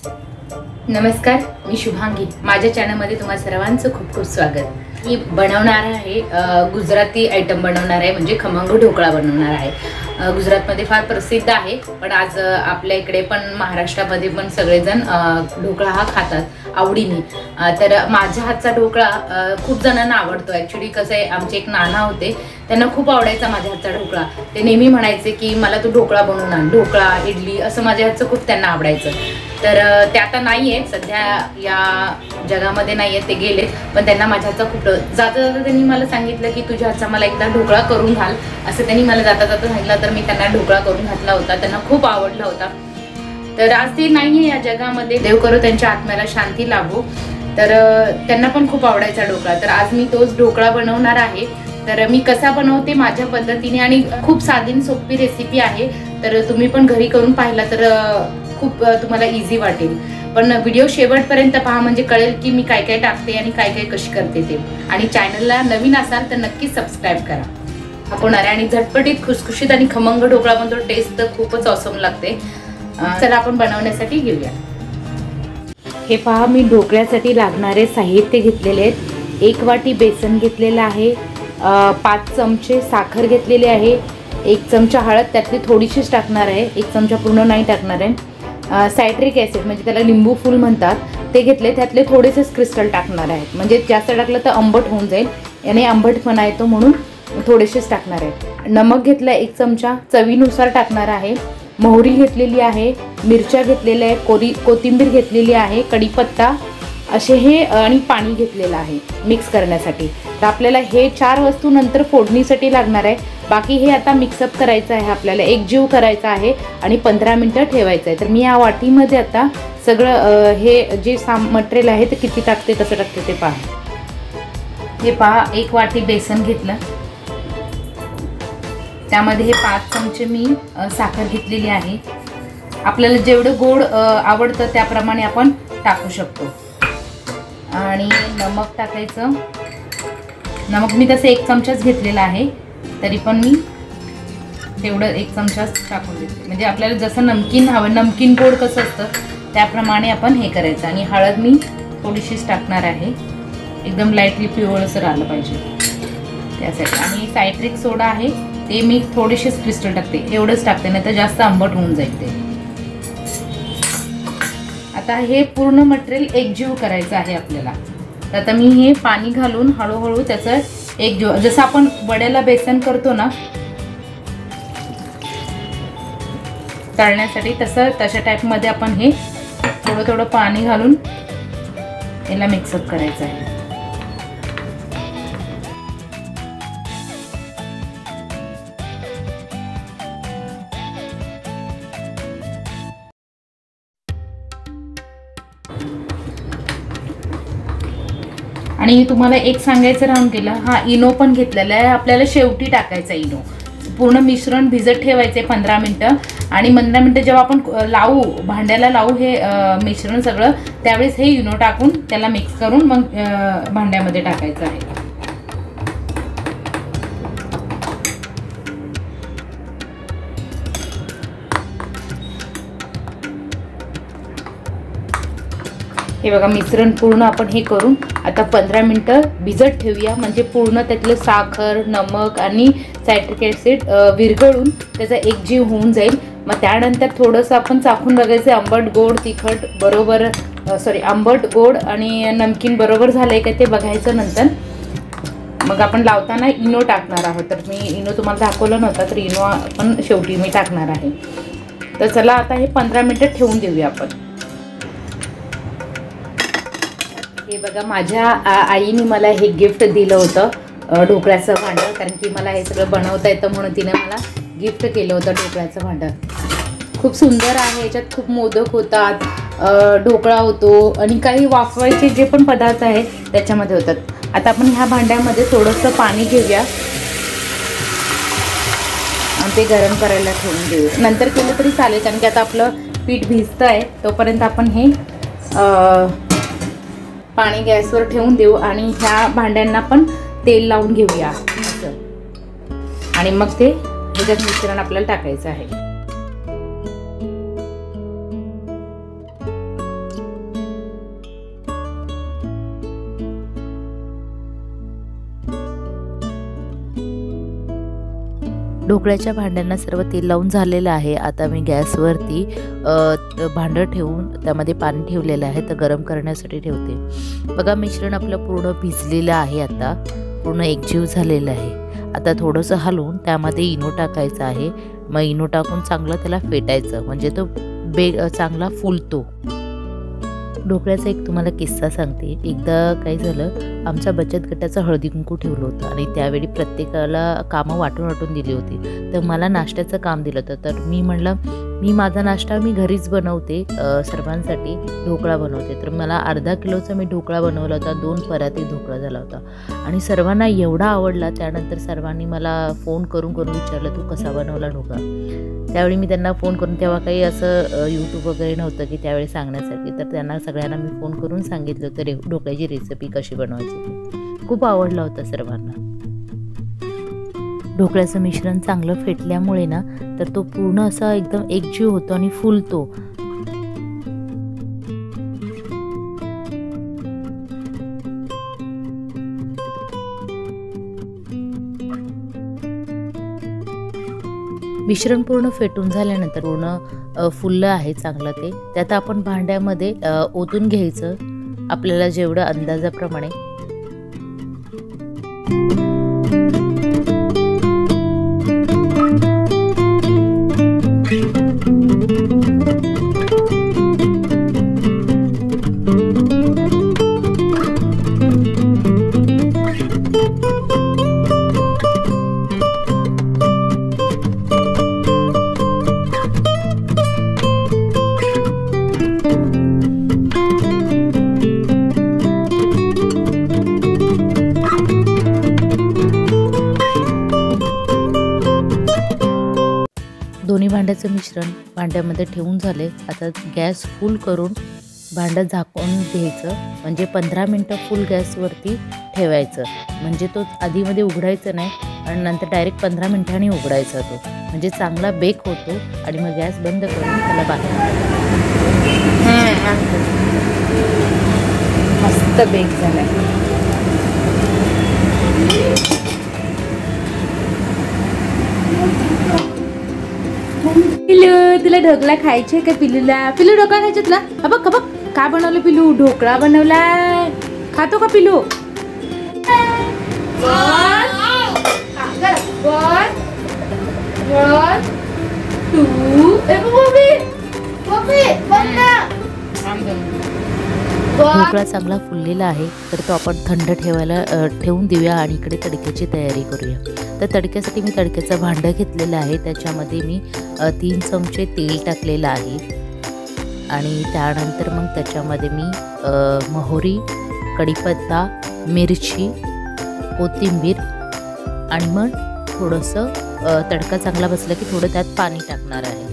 नमस्कार, मी शुभांगी। माझ्या चॅनलमध्ये तुम्हा सर्वांचं खूप खूप स्वागत। मी बनवणार आहे गुजराती आयटम बनवणार आहे, म्हणजे खमंग ढोकळा बनवणार आहे। गुजरातमध्ये फार प्रसिद्ध आहे, पण आज आपल्या इकडे पण महाराष्ट्रामध्ये पण सगळेजण ढोकळा हा खातात आवडीने। तर माझ्या हातचा ढोकळा खूप जणांना आवडतो। ॲक्च्युली कसं आहे, आमचे एक नाना होते, त्यांना खूप आवडायचा माझ्या हातचा ढोकळा। ते नेहमी म्हणायचे की मला तू ढोकळा बनवून आण, ढोकळा इडली असं माझ्या हातचं खूप त्यांना आवडायचं। तर ते आता नाही आहेत, सध्या या जगामध्ये नाही आहेत, ते गेले। पण त्यांना माझ्या हातचा खूप जाता जाता त्यांनी मला सांगितलं की तुझ्या हातचा मला एकदा ढोकळा करून घाल, असं त्यांनी मला जाता जाता सांगितलं। तर मी त्यांना ढोकळा करून घातला होता, त्यांना खूप आवडला होता। तर आज ते नाही आहे या जगामध्ये, देव करो त्यांच्या आत्म्याला शांती लाभो। तर त्यांना पण खूप आवडायचा ढोकळा, तर आज मी तोच ढोकळा बनवणार आहे। तर मी कसा बनवते माझ्या पद्धतीने, आणि खूप साधी सोपी रेसिपी आहे। तर तुम्ही पण घरी करून पाहिला तर खूप तुम्हाला इझी वाटेल। पण व्हिडिओ शेवटपर्यंत पहा, म्हणजे कळेल की मी काय काय टाकते आणि काय काय कशी करते ते। आणि चॅनलला नवीन असाल तर नक्की सबस्क्राईब करा। आपण आणि झटपटीत खुसखुशीत आणि खमंग ढोकळा बनतो, टेस्ट तर खूपच ऑसम लागते। चला आपण बनवण्यासाठी घेऊया। हे पहा, मी ढोकळ्यासाठी लागणारे साहित्य घेतलेले आहेत। 1 वाटी बेसन घेतलेलं आहे, 5 चमचे साखर घेतलेली आहे, 1 चमचा हळद त्यातली थोडीशीच टाकणार आहे, 1 चमचा पूर्ण नाही टाकणार आहे। सायट्रिक ॲसिड म्हणजे त्याला लिंबू फूल म्हणतात, ते घेतले, त्यातले थोडेसेच क्रिस्टल टाकणार आहेत, म्हणजे जास्त टाकलं तर आंबट होऊन जाईल, याने आंबटपणा येतो म्हणून थोडेसेच टाकणार आहे। नमक घेतलं 1 चमचा, चवीनुसार टाकणार आहे। मोहरी घेतलेली आहे, मिरच्या घेतलेल्या आहे, कोथिंबीर घेतलेली आहे, कढीपत्ता असे हे, आणि पाणी घेतलेलं आहे मिक्स करण्यासाठी। तर आपल्याला हे 4 वस्तू नंतर फोडणीसाठी लागणार आहे। बाकी हे आता मिक्सअप करायचं आहे, आपल्याला एकजीव करायचं आहे आणि 15 मिनटं ठेवायचं आहे। तर मी या वाटीमध्ये आता सगळं हे जे मटेरियल आहे ते किती टाकते कसं टाकते ते पहा। हे पहा, 1 वाटी बेसन घेतलं, त्यामध्ये हे 5 चमचे मी साखर घेतलेली आहे। आपल्याला जेवढं गोड आवडतं त्याप्रमाणे आपण टाकू शकतो। आणि नमक टाकायचं, नमक मी तसं 1 चमचाच घेतलेला आहे, तरी पण मी तेवढं 1 चमचाच टाकून देते, म्हणजे आपल्याला जसं नमकीन हवं, नमकीन गोड कसं असतं त्याप्रमाणे आपण हे करायचं। आणि हळद मी थोडीशीच टाकणार आहे, एकदम लाईटली पिवळसर आलं पाहिजे त्यासाठी। आणि सायट्रिक सोडा आहे, ते मी थोडेसेच क्रिस्टल टाकते, एवढंच टाकते, नाही तर जास्त आंबट होऊन जाईल ते। आता हे पूर्ण मटेरियल एकजीव करायचं आहे आपल्याला। तर आता मी हे पाणी घालून हळूहळू त्याचं एकजीव, जसं आपण वड्याला बेसन करतो ना तळण्यासाठी, तशा टाईपमध्ये आपण हे थोडं थोडं पाणी घालून याला मिक्सअप करायचं आहे। आणि तुम्हाला एक सांगायचं राहून गेलं, हा इनो पण घेतलेला आहे, आपल्याला शेवटी टाकायचा इनो। पूर्ण मिश्रण भिजत ठेवायचे 15 मिनटं, आणि 15 मिनटं जेव्हा आपण लावू, भांड्याला लावू हे मिश्रण सगळं, त्यावेळेस हे इनो टाकून त्याला मिक्स करून मग भांड्यामध्ये टाकायचं आहे। हे बघा, मिश्रण पूर्ण आपण हे करून आता 15 मिनटं भिजत ठेवूया, म्हणजे पूर्ण त्यातलं साखर, नमक आणि सायट्रिक ॲसिड विरघळून त्याचा एकजीव होऊन जाईल। मग त्यानंतर थोडंसं आपण चाखून बघायचं, आंबट गोड तिखट बरोबर, आंबट गोड आणि नमकीन बरोबर झालंय का ते बघायचं। नंतर मग आपण लावताना इनो टाकणार आहोत, तर मी इनो तुम्हाला दाखवलं नव्हता, तर इनो पण शेवटी मी टाकणार आहे। तर चला आता हे 15 मिनटं ठेवून देऊया आपण। हे बघा, माझ्या आईने मला हे गिफ्ट दिलं होतं, ढोकळ्याचं भांडं, कारण की मला हे सगळं बनवता येतं म्हणून तिने मला गिफ्ट केलं होतं ढोकळ्याचं भांडं। खूप सुंदर आहे, याच्यात खूप मोदक होतात, ढोकळा होतो, आणि काही वाफवायचे जे पण पदार्थ आहेत त्याच्यामध्ये होतात। आता आपण ह्या भांड्यामध्ये थोडंसं पाणी घेऊया आणि ते गरम करायला ठेवून देऊया। नंतर केलं तरी चालेल, कारण की आता आपलं पीठ भिजतं आहे, तोपर्यंत आपण हे पाणी गॅसवर ठेवून देऊ, आणि ह्या भांड्यांना पण तेल लावून घेऊया असं, आणि मग ते ह्याच्यात मिश्रण आपल्याला टाकायचं आहे। ढोकळ्याच्या भांड्यांना सर्व तेल लावून झालेलं आहे। आता मी गॅसवरती भांडं ठेवून त्यामध्ये पाणी ठेवलेलं आहे, तर गरम करण्यासाठी ठेवते। बघा मिश्रण आपलं पूर्ण भिजलेलं आहे, आता पूर्ण एकजीव झालेलं आहे। आता थोडंसं हलवून त्यामध्ये इनो टाकायचं आहे। मग इनो टाकून चांगलं त्याला फेटायचं, म्हणजे तो चांगला फुलतो। ढोकळ्याचा एक तुम्हाला किस्सा सांगते। एकदा काय झालं, आमच्या बचत गटाचं हळदी कुंकू ठेवलं होतं आणि त्यावेळी प्रत्येकाला कामं वाटून दिली होती। तर मला नाश्त्याचं काम दिलं होतं, तर मी म्हणलं मी माझा नाश्ता मी घरीच बनवते, सर्वांसाठी ढोकळा बनवते। तर मला अर्धा किलोचा मी ढोकळा बनवला होता, 2 पराती ढोकळा झाला होता आणि सर्वांना एवढा आवडला। त्यानंतर सर्वांनी मला फोन करून विचारलं तू कसा बनवला ढोकळा। त्यावेळी मी त्यांना फोन करून, तेव्हा काही असं यूट्यूब वगैरे नव्हतं की त्यावेळी सांगण्यासाठी, तर त्यांना सगळ्यांना मी फोन करून सांगितलं होतं ढोकळ्याची रेसिपी कशी बनवायची। खूप आवडला होता सर्वांना। ढोकळ्याचं मिश्रण चांगलं फेटल्यामुळे ना, तर तो पूर्ण असा एकदम एकजीव होतो आणि फुलतो। मिश्रण पूर्ण फेटून झाल्यानंतर पूर्ण फुललं आहे चांगलं ते। त्यात आपण भांड्यामध्ये ओतून घ्यायचं आपल्याला जेवढं अंदाजाप्रमाणे। दोन्ही भांड्याचं मिश्रण भांड्यामध्ये ठेवून झाले। आता गॅस फुल करून भांडं झाकून घ्यायचं, म्हणजे 15 मिनटं फुल गॅसवरती ठेवायचं, म्हणजे तो आधीमध्ये उघडायचं नाही आणि नंतर डायरेक्ट 15 मिनिटांनी उघडायचा तो, म्हणजे चांगला बेक होतो। आणि मग गॅस बंद करून त्याला बाहेर मस्त बेक झालाय। पिलू तुला ढोकळा खायचे का? पिलूला पिलू ढोकळा खायचा तुला? बघ बघ काय बनवलं पिलू? ढोकळा बनवलाय, खातो का पिलू? ढोकळा चांगला फुललेला आहे, तर तो आपण थंड ठेवून देऊया आणि इकडे तडक्याची तयारी करूया। तर तडक्यासाठी मी तडक्याचं भांडं घेतलेलं आहे, त्याच्यामध्ये मी 3 चमचे तेल टाकलेलं आहे आणि त्यानंतर मग त्याच्यामध्ये मी मोहरी, कढीपत्ता, मिरची, कोथिंबीर आणि मग थोडंसं तडका चांगला बसला की थोडं त्यात पाणी टाकणार आहे।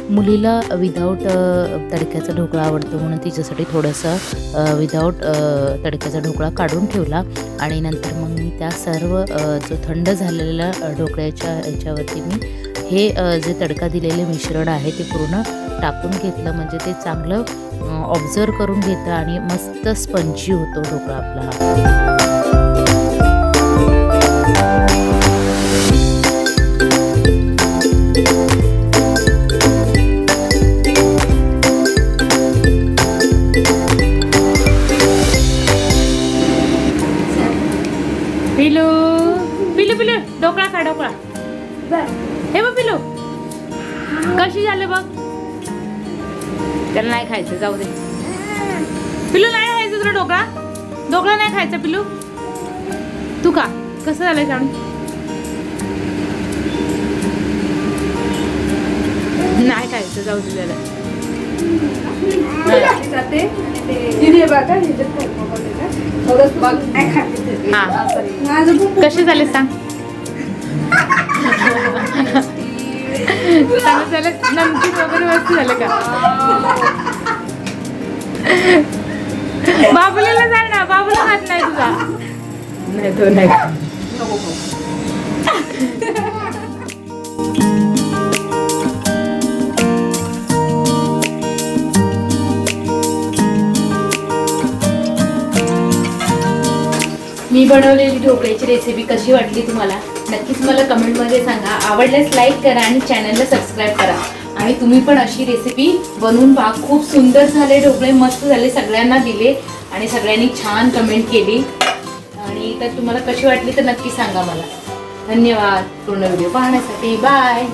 मुलीला विदाऊट तडक्याचा ढोकळा आवडतो, म्हणून तिच्यासाठी थोडंसं विदाऊट तडक्याचा ढोकळा काढून ठेवला आणि नंतर मग मी त्या सर्व जो थंड झालेला ढोकळ्याच्या याच्यावरती मी हे जे तडका दिलेले मिश्रण आहे ते पूर्ण टाकून घेतलं, म्हणजे ते चांगलं ऑब्झर्व करून घेतं आणि मस्त स्पंजी होतो ढोकळा आपला। पिलू पिलू पिलू ढोकळा खा, ढोकळा हे बघ पिलू कशी झाले बघ। त्याला नाही खायचं, जाऊ दे पिलू, नाही खायचं तुला ढोकळा? ढोकळा नाही खायचा पिलू? तू का कसं झालंय सांग? नाही खायचं, जाऊ दे त्याला। कसे झाले सांग? चांगलं झालं, नमकीन वगैरे मस्त झालं का? बाबूला सांग ना, बाबूला हात नाही तुझा. नाही तो नाही. मी बनवलेली ढोकळ्याची रेसिपी कशी वाटली तुम्हाला नक्कीच मला कमेंटमध्ये सांगा. आवडल्यास लाईक करा आणि चॅनलला सबस्क्राईब करा. आणि तुम्ही पण अशी रेसिपी बनवून पहा. खूप सुंदर झाले ढोकळे, मस्त झाले, सगळ्यांना दिले आणि सगळ्यांनी छान कमेंट केली. आणि तर तुम्हाला कशी वाटली तर नक्की सांगा मला. धन्यवाद पूर्ण व्हिडिओ पाहण्यासाठी. बाय.